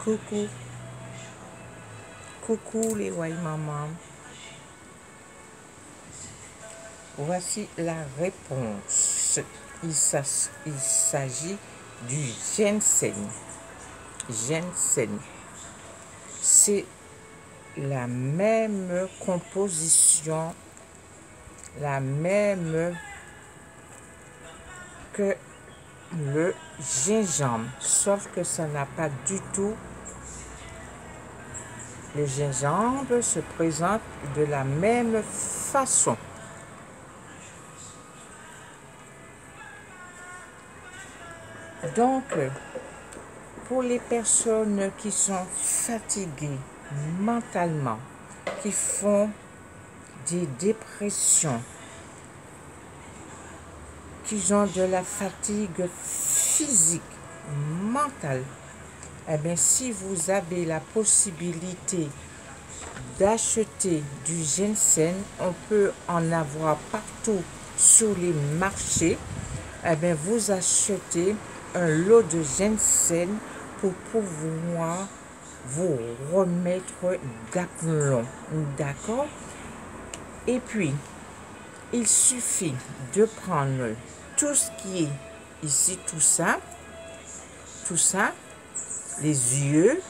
Coucou, coucou les Maman. Voici la réponse. Il s'agit du ginseng. Ginseng. C'est la même composition, la même que le gingembre, sauf que ça n'a pas du tout. Le gingembre se présente de la même façon. Donc, pour les personnes qui sont fatiguées mentalement, qui font des dépressions, qui ont de la fatigue physique, mentale, eh bien, si vous avez la possibilité d'acheter du ginseng, on peut en avoir partout sur les marchés, eh bien, vous achetez un lot de ginseng pour pouvoir vous remettre d'aplomb, d'accord? Et puis, il suffit de prendre tout ce qui est ici, tout ça, les yeux,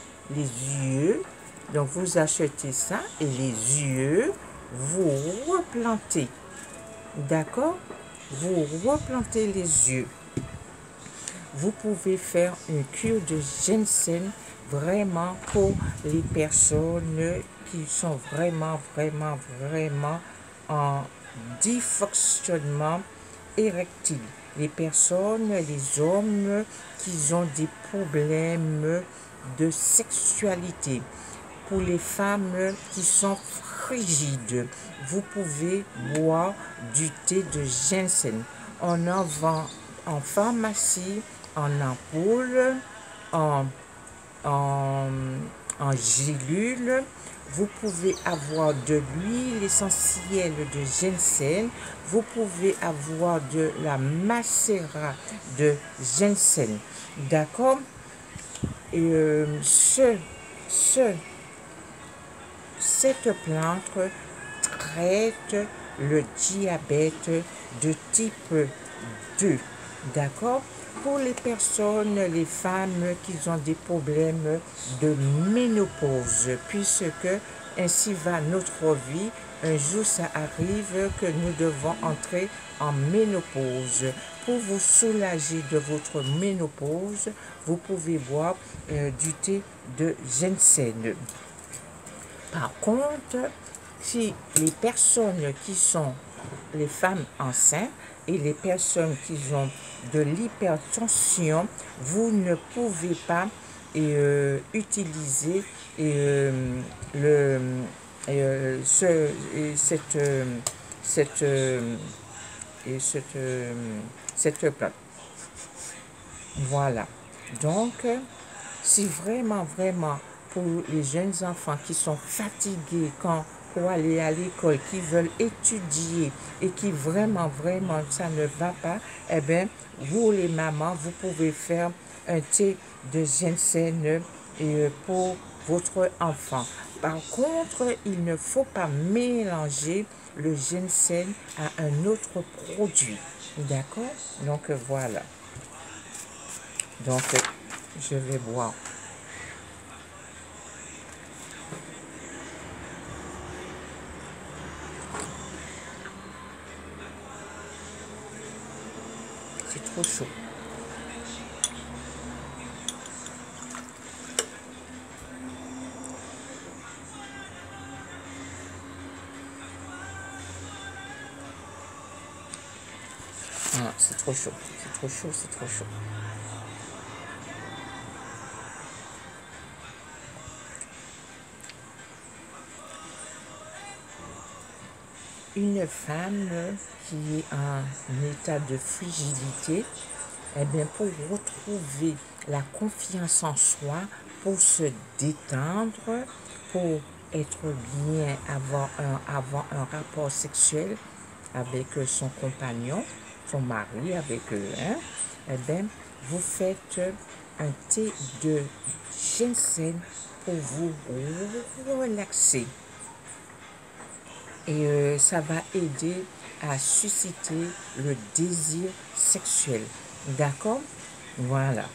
donc vous achetez ça et les yeux, vous replantez, d'accord? Vous replantez les yeux. Vous pouvez faire une cure de ginseng vraiment pour les personnes qui sont vraiment en dysfonctionnement érectile. Les personnes, les hommes qui ont des problèmes de sexualité. Pour les femmes qui sont frigides, vous pouvez boire du thé de ginseng. On en vend en pharmacie, en ampoule, en gélule. Vous pouvez avoir de l'huile essentielle de ginseng. Vous pouvez avoir de la macérat de ginseng. D'accord? Et cette plante traite le diabète de type 2. D'accord? Pour les personnes, les femmes qui ont des problèmes de ménopause, puisque ainsi va notre vie, un jour ça arrive que nous devons entrer en ménopause. Pour vous soulager de votre ménopause, vous pouvez boire du thé de ginseng. Par contre, si les personnes qui sont les femmes enceintes et les personnes qui ont de l'hypertension, vous ne pouvez pas utiliser cette plante. Voilà. Donc, si vraiment pour les jeunes enfants qui sont fatigués pour aller à l'école, qui veulent étudier et qui vraiment ça ne va pas, eh bien, vous les mamans, vous pouvez faire un thé de ginseng pour votre enfant. Par contre, il ne faut pas mélanger le ginseng à un autre produit. D'accord? Donc, voilà. Donc, je vais boire. C'est trop chaud. Ah, c'est trop chaud. C'est trop chaud, c'est trop chaud. Une femme qui est en état de frigidité, eh bien, pour retrouver la confiance en soi, pour se détendre, pour être bien, avoir un rapport sexuel avec son compagnon, son mari, avec eux, hein, eh bien, vous faites un thé de ginseng pour vous relaxer. Et ça va aider à susciter le désir sexuel. D'accord? Voilà.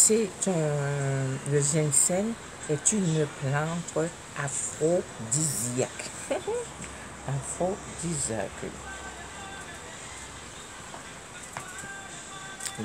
Le ginseng est une plante aphrodisiaque. Aphrodisiaque.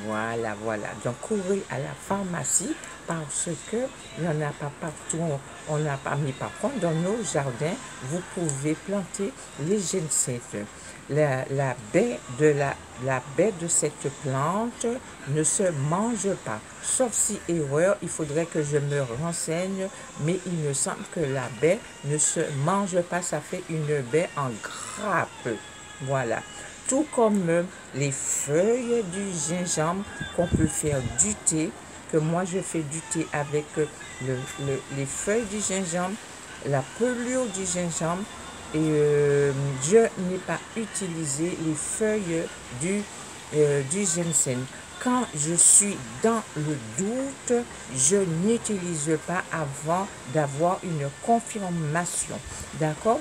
Voilà, voilà. Donc, courez à la pharmacie parce que il n'y en a pas partout. On n'a pas mis par contre dans nos jardins. Vous pouvez planter les ginseng. La baie de cette plante ne se mange pas. Sauf si erreur, il faudrait que je me renseigne. Mais il me semble que la baie ne se mange pas. Ça fait une baie en grappe. Voilà. Tout comme les feuilles du gingembre qu'on peut faire du thé, que moi je fais du thé avec les feuilles du gingembre, la pelure du gingembre, et je n'ai pas utilisé les feuilles du ginseng. Quand je suis dans le doute, je n'utilise pas avant d'avoir une confirmation. D'accord?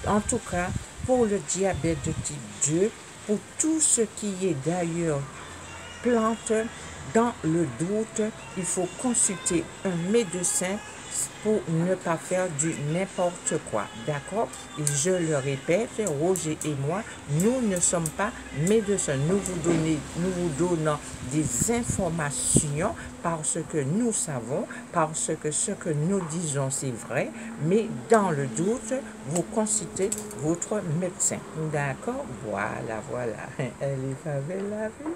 En tout cas, pour le diabète de type 2, pour tout ce qui est d'ailleurs plante, dans le doute, il faut consulter un médecin pour ne pas faire du n'importe quoi. D'accord? Et je le répète, Roger et moi, nous ne sommes pas médecins. Nous vous donnons des informations parce que nous savons, parce que ce que nous disons c'est vrai, mais dans le doute, vous consultez votre médecin. D'accord? Voilà, voilà. Elle est pas belle la vie.